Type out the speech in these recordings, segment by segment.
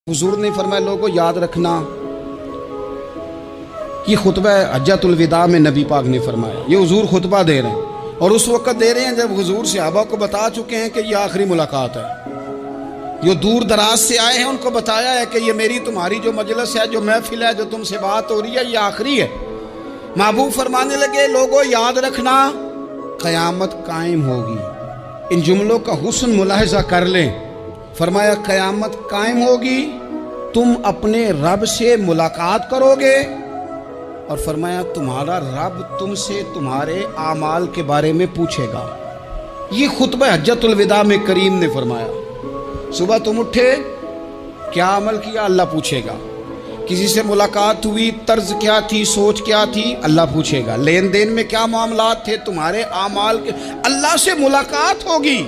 हुजूर ने फरमाया लोगों याद रखना, ये खुतबा हज्जतुल विदा में नबी पाक ने फरमाया। ये हुजूर खुतबा दे रहे हैं और उस वक्त दे रहे हैं जब हुजूर सहाबा को बता चुके हैं कि ये आखिरी मुलाकात है। जो दूर दराज से आए हैं उनको बताया है कि ये मेरी तुम्हारी जो मजलिस है, जो महफिल है, जो तुमसे बात हो रही है, ये आखिरी है। महबूब फरमाने लगे लोगों याद रखना क़यामत कायम होगी। इन जुमलों का हुस्न मुलाहिजा कर लें। फरमाया क़यामत कायम होगी, तुम अपने रब से मुलाकात करोगे और फरमाया तुम्हारा रब तुमसे तुम्हारे आमाल के बारे में पूछेगा। ये खुतबा हज्जतुल विदा में करीम ने फरमाया। सुबह तुम उठे, क्या अमल किया, अल्लाह पूछेगा। किसी से मुलाकात हुई, तर्ज क्या थी, सोच क्या थी, अल्लाह पूछेगा। लेन देन में क्या मामलात थे, तुम्हारे आमाल के, अल्लाह से मुलाकात होगी,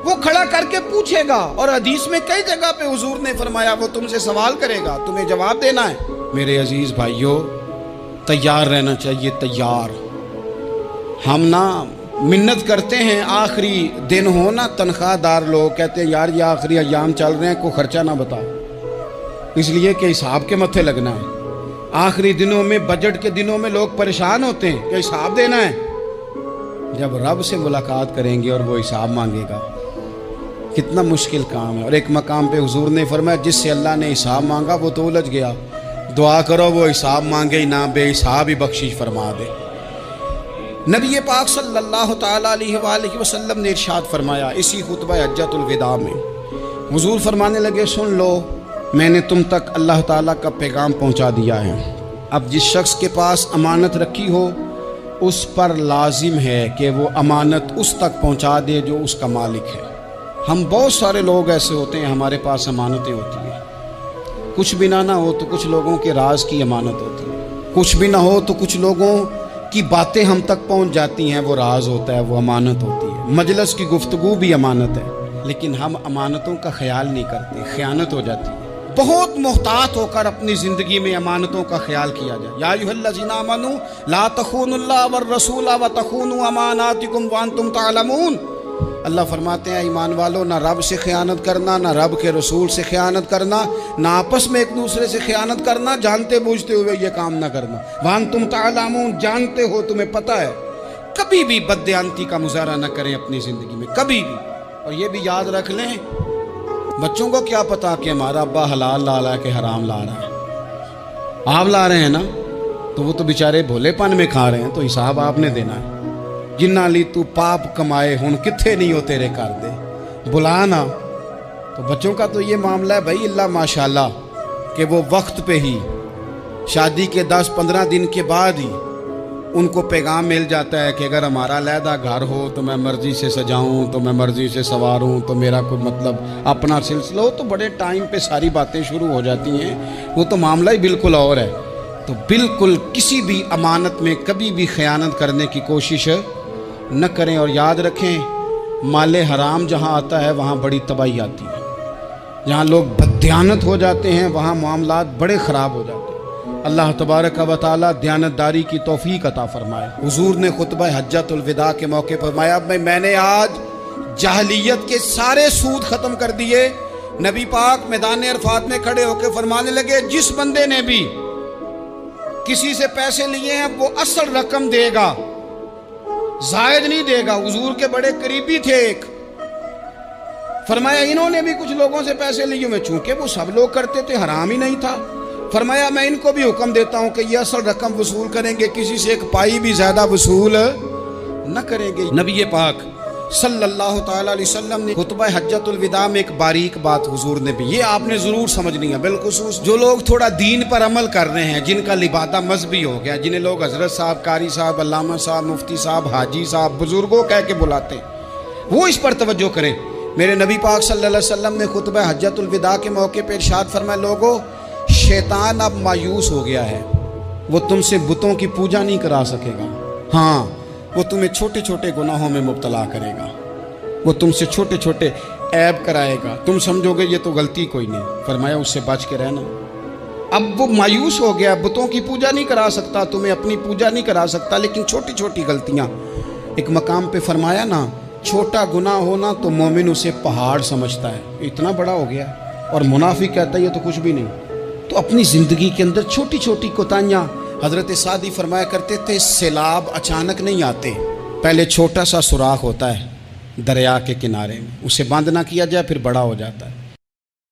वो खड़ा करके पूछेगा। और हदीस में कई जगह पे हुजूर ने फरमाया वो तुमसे सवाल करेगा, तुम्हें जवाब देना है। मेरे अजीज भाइयों, तैयार रहना चाहिए, तैयार। हम ना मिन्नत करते हैं आखिरी दिन हो ना, तनख्वाहदार लोग कहते हैं यार ये आखिरी अयाम चल रहे हैं, कोई खर्चा ना बताओ, इसलिए कि हिसाब के मत्थे लगना है। आखिरी दिनों में, बजट के दिनों में लोग परेशान होते हैं कि हिसाब देना है। जब रब से मुलाकात करेंगे और वो हिसाब मांगेगा, कितना मुश्किल काम है। और एक मकाम पे हुजूर ने फरमाया जिससे अल्लाह ने हिसाब मांगा वो तो उलझ गया, दुआ करो वो हिसाब मांगे ही ना, बेहिसाब ही बख्शिश फरमा दे। नबी पाक सल्लल्लाहु ताला अलैहि वसल्लम ने इरशाद फरमाया इसी खुतबा हज्जतुल विदा में, हुजूर फरमाने लगे सुन लो, मैंने तुम तक अल्लाह ताला का पैगाम पहुंचा दिया है। अब जिस शख्स के पास अमानत रखी हो उस पर लाजिम है कि वो अमानत उस तक पहुंचा दे जो उसका मालिक है। हम बहुत सारे लोग ऐसे होते हैं, हमारे पास अमानतें होती हैं, कुछ भी ना हो तो कुछ लोगों के राज की अमानत होती है, कुछ भी ना हो तो कुछ लोगों की बातें हम तक पहुंच जाती हैं, वो राज होता है, वो अमानत होती है। मजलिस की गुफ्तगू भी अमानत है, लेकिन हम अमानतों का ख्याल नहीं करते, खयानत हो जाती है। बहुत मोहतात होकर अपनी ज़िंदगी में अमानतों का ख्याल किया जाए। या अय्युहल्लज़ीना आमनू ला तख़ूनुल्लाह वर रसूला व तख़ूनू अमानातिकुम व अंतुम तालमून। अल्लाह फरमाते हैं ईमान वालों, ना रब से ख़यानत करना, ना रब के रसूल से ख़यानत करना, ना आपस में एक दूसरे से ख़यानत करना, जानते बूझते हुए ये काम ना करना। वान तुम तालमून, जानते हो, तुम्हें पता है। कभी भी बददियानती का मुजाहरा न करें अपनी ज़िंदगी में, कभी भी। और ये भी याद रख लें, बच्चों को क्या पता कि हमारा अब्बा हलाल ला रहा है कि हराम ला रहा है। आप ला रहे हैं ना, तो वो तो बेचारे भोलेपन में खा रहे हैं, तो हिसाब आपने देना है। जिन्ना ली तू पाप कमाए हुन किथे नहीं हो तेरे कर दे, बुला ना। तो बच्चों का तो ये मामला है भाई, अल्लाह माशाल्लाह कि वो वक्त पे ही, शादी के 10-15 दिन के बाद ही उनको पैगाम मिल जाता है कि अगर हमारा अलहदा घर हो तो मैं मर्ज़ी से सजाऊं, तो मैं मर्ज़ी से सवारूं, तो मेरा कोई मतलब अपना सिलसिला हो, तो बड़े टाइम पे सारी बातें शुरू हो जाती हैं। वो तो मामला ही बिल्कुल और है। तो बिल्कुल किसी भी अमानत में कभी भी ख़यानत करने की कोशिश न करें। और याद रखें, माले हराम जहाँ आता है वहाँ बड़ी तबाही आती है। जहाँ लोग बददियानत हो जाते हैं वहाँ मामलात बड़े ख़राब हो जाते हैं। अल्लाह तबारक व तआला दयानतदारी की तौफीक अता फरमाए। हुजूर ने खुतबा हज्जतुल विदा के मौके पर फरमाया मैंने आज जाहलियत के सारे सूद ख़त्म कर दिए। नबी पाक मैदान अरफात में खड़े होकर फरमाने लगे जिस बंदे ने भी किसी से पैसे लिए हैं वो असल रकम देगा, जायद नहीं देगा। हुजूर के बड़े करीबी थे एक, फरमाया इन्होंने भी कुछ लोगों से पैसे लिए हुए, चूंकि वो सब लोग करते थे, हराम ही नहीं था। फरमाया मैं इनको भी हुक्म देता हूं कि ये असल रकम वसूल करेंगे, किसी से एक पाई भी ज्यादा वसूल न करेंगे। नबी पाक सल्लल्लाहु ताला अलैहि वसल्लम ने खुतबा हज्जतुल विदा में एक बारीक बात हुजूर ने भी, ये आपने ज़रूर समझनी है, बिलखुसूस जो लोग थोड़ा दीन पर अमल कर रहे हैं, जिनका लिबादा मजहबी हो गया, जिन्हें लोग हज़रत साहब, कारी साहब, अल्लामा साहब, मुफ्ती साहब, हाजी साहब, बुजुर्गों कह के बुलाते हैं, वो इस पर तवज्जो करें। मेरे नबी पाक सल्लल्लाहु अलैहि वसल्लम ने खुतबा हज्जतुल विदा के मौके पर इरशाद फरमाया लोगों, शैतान अब मायूस हो गया है, वो तुमसे बुतों की पूजा नहीं करा सकेगा। हाँ, वो तुम्हें छोटे छोटे गुनाहों में मुब्तला करेगा, वो तुमसे छोटे छोटे ऐब कराएगा, तुम समझोगे ये तो गलती कोई नहीं। फरमाया उससे बच के रहना। अब वो मायूस हो गया, बुतों की पूजा नहीं करा सकता, तुम्हें अपनी पूजा नहीं करा सकता, लेकिन छोटी छोटी गलतियाँ। एक मकाम पे फरमाया ना, छोटा गुनाह होना तो मोमिन उसे पहाड़ समझता है, इतना बड़ा हो गया। اور منافق کہتا ہے یہ تو کچھ بھی نہیں. تو اپنی زندگی کے اندر چھوٹی چھوٹی کوتاہیاں. حضرت سعدی فرمایا کرتے تھے سیلاب اچانک نہیں آتے, پہلے چھوٹا سا سوراخ ہوتا ہے دریا کے کنارے میں, اسے بند نہ کیا جائے پھر بڑا ہو جاتا ہے.